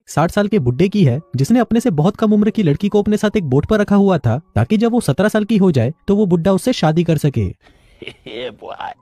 60 साल के बुड्ढे की है जिसने अपने से बहुत कम उम्र की लड़की को अपने साथ एक बोट पर रखा हुआ था ताकि जब वो 17 साल की हो जाए तो वो बुड्ढा उससे शादी कर सके।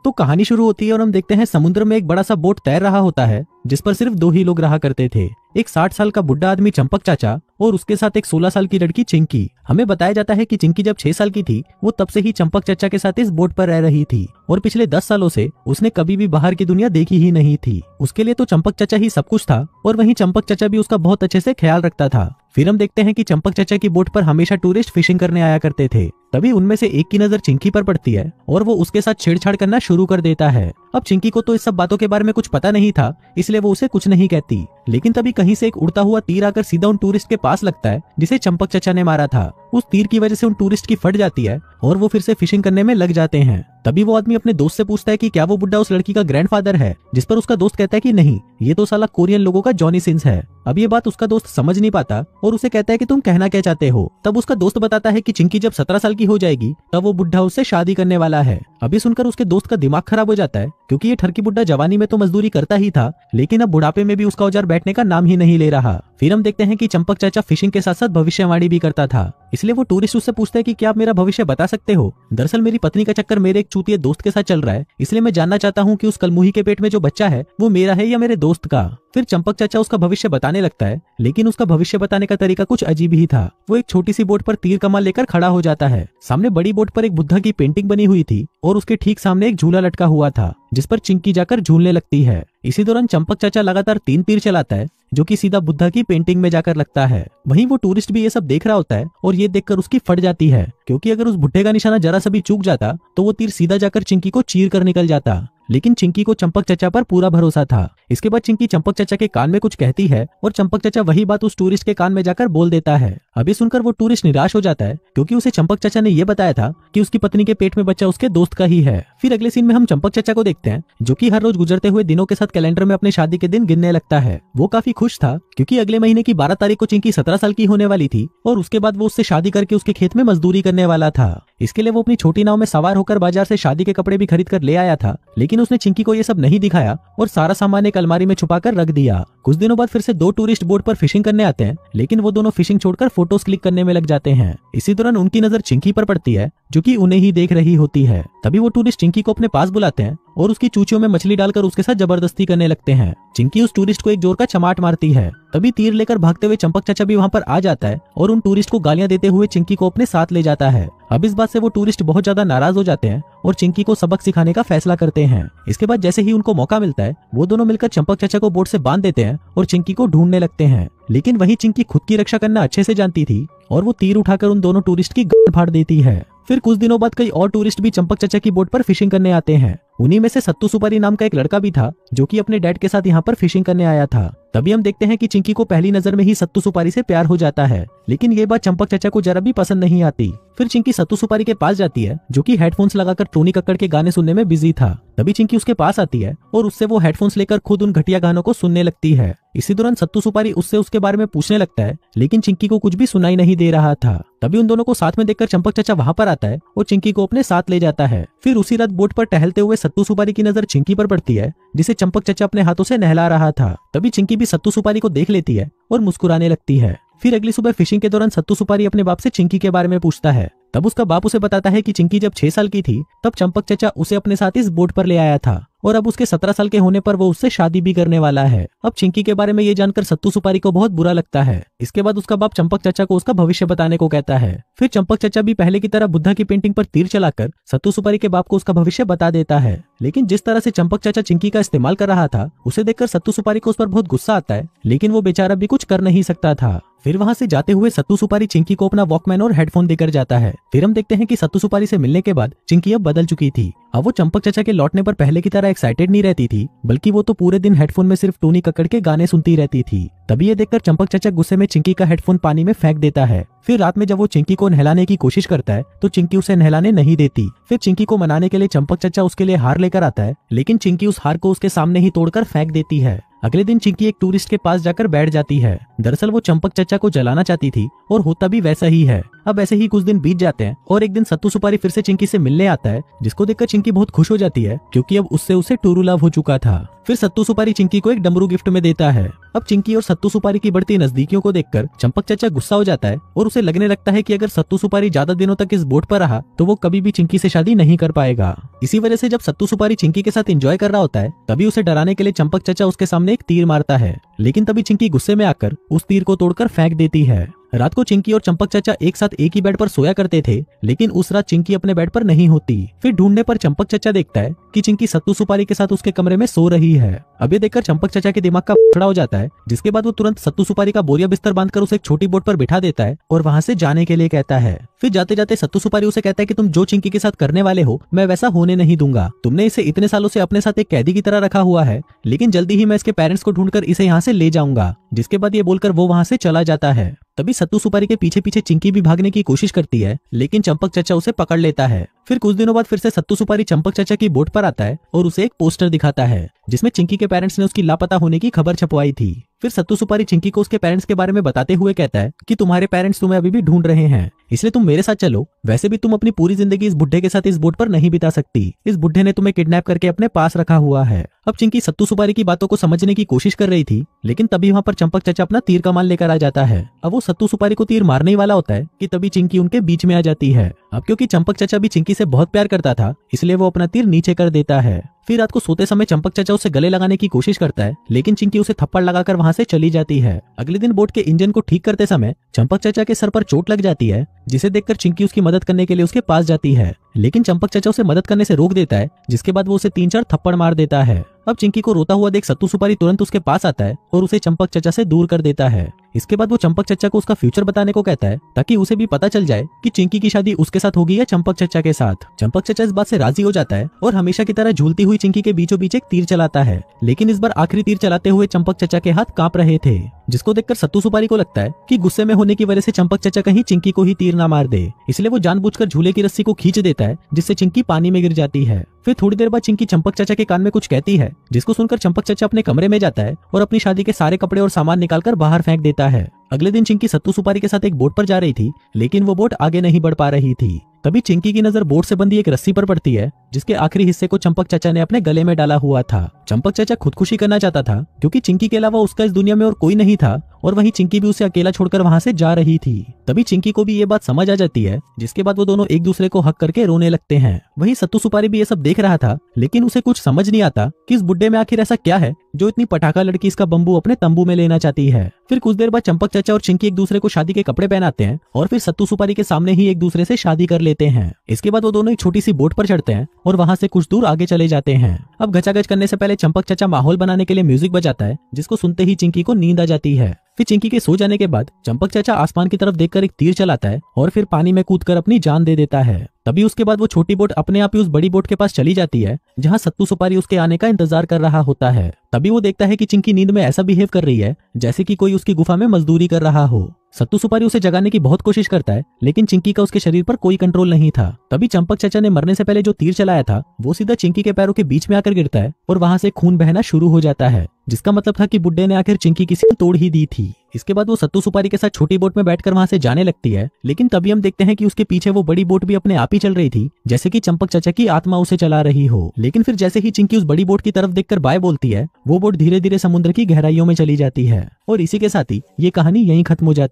तो कहानी शुरू होती है और हम देखते हैं समुद्र में एक बड़ा सा बोट तैर रहा होता है जिस पर सिर्फ 2 ही लोग रहा करते थे, एक 60 साल का बुड्ढा आदमी चंपक चाचा और उसके साथ एक 16 साल की लड़की चिंकी। हमें बताया जाता है कि चिंकी जब 6 साल की थी वो तब से ही चंपक चाचा के साथ इस बोट पर रह रही थी और पिछले 10 सालों से उसने कभी भी बाहर की दुनिया देखी ही नहीं थी। उसके लिए तो चंपक चाचा ही सब कुछ था और वहीं चंपक चाचा भी उसका बहुत अच्छे से ख्याल रखता था। फिर हम देखते हैं कि चंपक चाचा की बोट पर हमेशा टूरिस्ट फिशिंग करने आया करते थे। तभी उनमें से एक की नजर चिंकी पर पड़ती है और वो उसके साथ छेड़छाड़ करना शुरू कर देता है। अब चिंकी को तो इस सब बातों के बारे में कुछ पता नहीं था इसलिए वो उसे कुछ नहीं कहती, लेकिन तभी कहीं से एक उड़ता हुआ तीर आकर सीधा उन टूरिस्ट के पास लगता है जिसे चंपक चाचा ने मारा था। उस तीर की वजह से उन टूरिस्ट की फट जाती है और वो फिर से फिशिंग करने में लग जाते हैं। तभी वो आदमी अपने दोस्त से पूछता है कि क्या वो बुड्ढा उस लड़की का ग्रैंडफादर है, जिस पर उसका दोस्त कहता है कि नहीं, ये तो साला कोरियन लोगों का जॉनी सिंस है। अब ये बात उसका दोस्त समझ नहीं पाता और उसे कहता है कि तुम कहना क्या चाहते हो। तब उसका दोस्त बताता है कि चिंकी जब 17 साल की हो जाएगी तब वो बुड्ढा उससे शादी करने वाला है। अभी सुनकर उसके दोस्त का दिमाग खराब हो जाता है क्योंकि ये ठरकी बुड्ढा जवानी में तो मजदूरी करता ही था लेकिन अब बुढ़ापे में भी उसका औजार बैठने का नाम ही नहीं ले रहा। फिर हम देखते हैं कि चंपक चाचा फिशिंग के साथ साथ भविष्यवाणी भी करता था, इसलिए वो टूरिस्ट उससे पूछते हैं कि क्या आप मेरा भविष्य बता सकते हो। दरअसल मेरी पत्नी का चक्कर मेरे एक चूतिए दोस्त के साथ चल रहा है, इसलिए मैं जानना चाहता हूँ कि उस कलमुही के पेट में जो बच्चा है वो मेरा है या मेरे दोस्त का। फिर चंपक चाचा उसका भविष्य बताने लगता है लेकिन उसका भविष्य बताने का तरीका कुछ अजीब ही था। वो एक छोटी सी बोट पर तीर कमान लेकर खड़ा हो जाता है। सामने बड़ी बोट पर एक बुद्धा की पेंटिंग बनी हुई थी और उसके ठीक सामने एक झूला लटका हुआ था जिस पर चिंकी जाकर झूलने लगती है। इसी दौरान चंपक चाचा लगातार 3 तीर चलाता है जो कि सीधा बुद्धा की पेंटिंग में जाकर लगता है। वहीं वो टूरिस्ट भी ये सब देख रहा होता है और ये देखकर उसकी फट जाती है क्योंकि अगर उस बुड्ढे का निशाना जरा सा भी चूक जाता तो वो तीर सीधा जाकर चिंकी को चीर कर निकल जाता, लेकिन चिंकी को चंपक चाचा पर पूरा भरोसा था। इसके बाद चिंकी चंपक चाचा के कान में कुछ कहती है और चंपक चाचा वही बात उस टूरिस्ट के कान में जाकर बोल देता है। अभी सुनकर वो टूरिस्ट निराश हो जाता है क्योंकि उसे चंपक चाचा ने यह बताया था कि उसकी पत्नी के पेट में बच्चा उसके दोस्त का ही है। फिर अगले सीन में हम चंपक चाचा को देखते हैं जो कि हर रोज गुजरते हुए दिनों के साथ कैलेंडर में अपने शादी के दिन गिनने लगता है। वो काफी खुश था क्योंकि अगले महीने की 12 तारीख को चिंकी 17 साल की होने वाली थी और उसके बाद वो उससे शादी करके उसके खेत में मजदूरी करने वाला था। इसके लिए वो अपनी छोटी नाव में सवार होकर बाजार से शादी के कपड़े भी खरीद कर ले आया था, लेकिन उसने चिंकी को ये सब नहीं दिखाया और सारा सामान एक अलमारी में छुपा कर रख दिया। कुछ दिनों बाद फिर से 2 टूरिस्ट बोट पर फिशिंग करने आते हैं लेकिन वो दोनों फिशिंग छोड़कर फोटोज क्लिक करने में लग जाते हैं। इसी दौरान उनकी नजर चिंकी पर पड़ती है जो कि उन्हें ही देख रही होती है। तभी वो टूरिस्ट चिंकी को अपने पास बुलाते हैं और उसकी चूचियों में मछली डालकर उसके साथ जबरदस्ती करने लगते हैं। चिंकी उस टूरिस्ट को एक जोर का चमाट मारती है। तभी तीर लेकर भागते हुए चंपक चाचा भी वहाँ पर आ जाता है और उन टूरिस्ट को गालियां देते हुए चिंकी को अपने साथ ले जाता है। अब इस बात से वो टूरिस्ट बहुत ज्यादा नाराज हो जाते हैं और चिंकी को सबक सिखाने का फैसला करते हैं। इसके बाद जैसे ही उनको मौका मिलता है वो दोनों मिलकर चंपक चाचा को बोट से बांध देते हैं और चिंकी को ढूंढने लगते हैं, लेकिन वही चिंकी खुद की रक्षा करना अच्छे से जानती थी और वो तीर उठाकर उन दोनों टूरिस्ट की गर्दन फाड़ देती है। फिर कुछ दिनों बाद कई और टूरिस्ट भी चंपक चाचा की बोट पर फिशिंग करने आते हैं। उन्हीं में से सत्तू सुपारी नाम का एक लड़का भी था जो कि अपने डैड के साथ यहाँ पर फिशिंग करने आया था। तभी हम देखते हैं कि चिंकी को पहली नजर में ही सत्तू सुपारी से प्यार हो जाता है, लेकिन ये बात चंपक चाचा को जरा भी पसंद नहीं आती। फिर चिंकी सत्तू सुपारी के पास जाती है जो कि हेडफोन्स लगाकर टोनी कक्कड़ के गाने सुनने में बिजी था। तभी चिंकी उसके पास आती है और उससे वो हेडफोन्स लेकर खुद उन घटिया गानों को सुनने लगती है। इसी दौरान सत्तू सुपारी उससे उसके बारे में पूछने लगता है, लेकिन चिंकी को कुछ भी सुनाई नहीं दे रहा था। तभी उन दोनों को साथ में देखकर चंपक चाचा वहाँ पर आता है और चिंकी को अपने साथ ले जाता है। फिर उसी रात बोट पर टहलते हुए सत्तू सुपारी की नजर चिंकी पर पड़ती है जिसे चंपक चाचा अपने हाथों से नहला रहा था। तभी चिंकी भी सत्तू सुपारी को देख लेती है और मुस्कुराने लगती है। फिर अगली सुबह फिशिंग के दौरान सत्तू सुपारी अपने बाप से चिंकी के बारे में पूछता है। तब उसका बाप उसे बताता है कि चिंकी जब 6 साल की थी तब चंपक चाचा उसे अपने साथ इस बोट पर ले आया था और अब उसके 17 साल के होने पर वो उससे शादी भी करने वाला है। अब चिंकी के बारे में ये जानकर सत्तू सुपारी को बहुत बुरा लगता है। इसके बाद उसका बाप चंपक चाचा को उसका भविष्य बताने को कहता है। फिर चंपक चाचा भी पहले की तरह बुद्धा की पेंटिंग पर तीर चलाकर सत्तू सुपारी के बाप को उसका भविष्य बता देता है, लेकिन जिस तरह से चंपक चाचा चिंकी का इस्तेमाल कर रहा था उसे देखकर सत्तू सुपारी को उस पर बहुत गुस्सा आता है, लेकिन वो बेचारा भी कुछ कर नहीं सकता था। फिर वहां से जाते हुए सत्तू सुपारी चिंकी को अपना वॉकमैन और हेडफोन देकर जाता है। फिर हम देखते हैं कि सत्तू सुपारी से मिलने के बाद चिंकी अब बदल चुकी थी। अब वो चंपक चाचा के लौटने पर पहले की तरह एक्साइटेड नहीं रहती थी, बल्कि वो तो पूरे दिन हेडफोन में सिर्फ टोनी कक्कड़ के गाने सुनती रहती थी। तभी ये देखकर चंपक चाचा गुस्से में चिंकी का हेडफोन पानी में फेंक देता है। फिर रात में जब वो चिंकी को नहलाने की कोशिश करता है तो चिंकी उसे नहलाने नहीं देती। फिर चिंकी को मनाने के लिए चंपक चाचा उसके लिए हार लेकर आता है, लेकिन चिंकी उस हार को उसके सामने ही तोड़कर फेंक देती है। अगले दिन चिंकी एक टूरिस्ट के पास जाकर बैठ जाती है। दरअसल वो चंपक चाचा को जलाना चाहती थी और होता भी वैसा ही है। अब ऐसे ही कुछ दिन बीत जाते हैं और एक दिन सत्तू सुपारी फिर से चिंकी से मिलने आता है, जिसको देखकर चिंकी बहुत खुश हो जाती है क्योंकि अब उससे उसे टूरू लव हो चुका था। फिर सत्तू सुपारी चिंकी को एक डमरू गिफ्ट में देता है। अब चिंकी और सत्तू सुपारी की बढ़ती नजदीकियों को देखकर चंपक चाचा गुस्सा हो जाता है और उसे लगने लगता है कि अगर सत्तू सुपारी ज्यादा दिनों तक इस बोट पर रहा तो वो कभी भी चिंकी से शादी नहीं कर पाएगा। इसी वजह से जब सत्तू सुपारी चिंकी के साथ एंजॉय कर रहा होता है तभी उसे डराने के लिए चंपक चाचा उसके सामने एक तीर मारता है, लेकिन तभी चिंकी गुस्से में आकर उस तीर को तोड़कर फेंक देती है। रात को चिंकी और चंपक चाचा एक साथ एक ही बेड पर सोया करते थे, लेकिन उस रात चिंकी अपने बेड पर नहीं होती। फिर ढूंढने पर चंपक चाचा देखता है कि चिंकी सत्तू सुपारी के साथ उसके कमरे में सो रही है। अब ये देखकर चंपक चाचा के दिमाग का फड़ा हो जाता है, जिसके बाद वो तुरंत सत्तू सुपारी का बोरिया बिस्तर बांधकर उसे एक छोटी बोट पर बिठा देता है और वहां से जाने के लिए कहता है। फिर जाते जाते सत्तू सुपारी उसे कहता है कि तुम जो चिंकी के साथ करने वाले हो मैं वैसा होने नहीं दूंगा। तुमने इसे इतने सालों से अपने साथ एक कैदी की तरह रखा हुआ है, लेकिन जल्दी ही मैं इसके पेरेंट्स को ढूंढकर इसे यहाँ से ले जाऊंगा। जिसके बाद ये बोलकर वो वहां से चला जाता है। तभी सत्तू सुपारी के पीछे पीछे चिंकी भी भागने की कोशिश करती है, लेकिन चंपक चाचा उसे पकड़ लेता है। फिर कुछ दिनों बाद फिर से सत्तू सुपारी चंपक चाचा की बोट पर आता है और उसे एक पोस्टर दिखाता है जिसमें चिंकी के पेरेंट्स ने उसकी लापता होने की खबर छपवाई थी। फिर सत्तू सुपारी चिंकी को उसके पेरेंट्स के बारे में बताते हुए कहता है कि तुम्हारे पेरेंट्स तुम्हें अभी भी ढूंढ रहे हैं, इसलिए तुम मेरे साथ चलो। वैसे भी तुम अपनी पूरी जिंदगी इस बुढ़े के साथ इस बोट पर नहीं बिता सकती। इस बुढ़े ने तुम्हें किडनैप करके अपने पास रखा हुआ है। अब चिंकी सत्तू सुपारी की बातों को समझने की कोशिश कर रही थी, लेकिन तभी वहां पर चंपक चाचा अपना तीर कमान लेकर आ जाता है। अब वो सत्तू सुपारी को तीर मारने ही वाला होता है कि तभी चिंकी उनके बीच में आ जाती है। अब क्योंकि चंपक चाचा भी चिंकी से बहुत प्यार करता था, इसलिए वो अपना तीर नीचे कर देता है। फिर रात को सोते समय चंपक चाचा उसे गले लगाने की कोशिश करता है, लेकिन चिंकी उसे थप्पड़ लगाकर वहां से चली जाती है। अगले दिन बोट के इंजन को ठीक करते समय चंपक चाचा के सर पर चोट लग जाती है, जिसे देखकर चिंकी उसकी मदद करने के लिए उसके पास जाती है, लेकिन चंपक चाचा उसे मदद करने से रोक देता है, जिसके बाद वो उसे 3-4 थप्पड़ मार देता है। अब चिंकी को रोता हुआ देख सत्तू सुपारी तुरंत उसके पास आता है और उसे चंपक चाचा से दूर कर देता है। इसके बाद वो चंपक चाचा को उसका फ्यूचर बताने को कहता है, ताकि उसे भी पता चल जाए कि चिंकी की शादी उसके साथ होगी या चंपक चाचा के साथ। चंपक चाचा इस बात से राजी हो जाता है और हमेशा की तरह झूलती हुई चिंकी के बीचों बीच एक तीर चलाता है, लेकिन इस बार आखिरी तीर चलाते हुए चंपक चाचा के हाथ कांप रहे थे, जिसको देखकर सत्तू सुपारी को लगता है कि गुस्से में होने की वजह से चंपक चाचा कहीं चिंकी को ही तीर ना मार दे, इसलिए वो जानबूझकर झूले की रस्सी को खींच देता है, जिससे चिंकी पानी में गिर जाती है। फिर थोड़ी देर बाद चिंकी चंपक चाचा के कान में कुछ कहती है, जिसको सुनकर चंपक चाचा अपने कमरे में जाता है और अपनी शादी के सारे कपड़े और सामान निकालकर बाहर फेंक देता है। अगले दिन चिंकी सत्तू सुपारी के साथ एक बोट पर जा रही थी, लेकिन वो बोट आगे नहीं बढ़ पा रही थी। तभी चिंकी की नजर बोट से बंधी एक रस्सी पर पड़ती है, जिसके आखिरी हिस्से को चंपक चाचा ने अपने गले में डाला हुआ था। चंपक चाचा खुदकुशी करना चाहता था, क्योंकि चिंकी के अलावा उसका इस दुनिया में और कोई नहीं था, और वहीं चिंकी भी उसे अकेला छोड़कर वहां से जा रही थी। तभी चिंकी को भी ये बात समझ आ जाती है, जिसके बाद वो दोनों एक दूसरे को हक करके रोने लगते हैं। वहीं सत्तू सुपारी भी ये सब देख रहा था, लेकिन उसे कुछ समझ नहीं आता कि इस बुड्ढे में आखिर ऐसा क्या है जो इतनी पटाखा लड़की इसका बम्बू अपने तंबू में लेना चाहती है। फिर कुछ देर बाद चंपक चाचा और चिंकी एक दूसरे को शादी के कपड़े पहनाते हैं और फिर सत्तू सुपारी के सामने ही एक दूसरे से शादी कर लेते हैं। इसके बाद वो दोनों एक छोटी सी बोट पर चढ़ते हैं और वहां से कुछ दूर आगे चले जाते हैं। अब गचागच करने से पहले चंपक चाचा माहौल बनाने के लिए म्यूजिक बजाता है, जिसको सुनते ही चिंकी को नींद आ जाती है। फिर चिंकी के सो जाने के बाद चंपक चाचा आसमान की तरफ देखकर एक तीर चलाता है और फिर पानी में कूदकर अपनी जान दे देता है। तभी उसके बाद वो छोटी बोट अपने आप ही उस बड़ी बोट के पास चली जाती है, जहां सत्तू सुपारी उसके आने का इंतजार कर रहा होता है। तभी वो देखता है कि चिंकी नींद में ऐसा बिहेव कर रही है जैसे कि कोई उसकी गुफा में मजदूरी कर रहा हो। सत्तू सुपारी उसे जगाने की बहुत कोशिश करता है, लेकिन चिंकी का उसके शरीर पर कोई कंट्रोल नहीं था। तभी चंपक चाचा ने मरने से पहले जो तीर चलाया था वो सीधा चिंकी के पैरों के बीच में आकर गिरता है और वहां से खून बहना शुरू हो जाता है, जिसका मतलब था कि बुड्ढे ने आखिर चिंकी की सींग तोड़ ही दी थी। इसके बाद वो सत्तू सुपारी के साथ छोटी बोट में बैठकर वहां से जाने लगती है, लेकिन तभी हम देखते हैं कि उसके पीछे वो बड़ी बोट भी अपने आप ही चल रही थी, जैसे कि चंपक चाचा की आत्मा उसे चला रही हो। लेकिन फिर जैसे ही चिंकी उस बड़ी बोट की तरफ देखकर बाय बोलती है, वो बोट धीरे धीरे समुद्र की गहराइयों में चली जाती है। और इसी के साथ ही ये कहानी यहीं खत्म हो जाती है।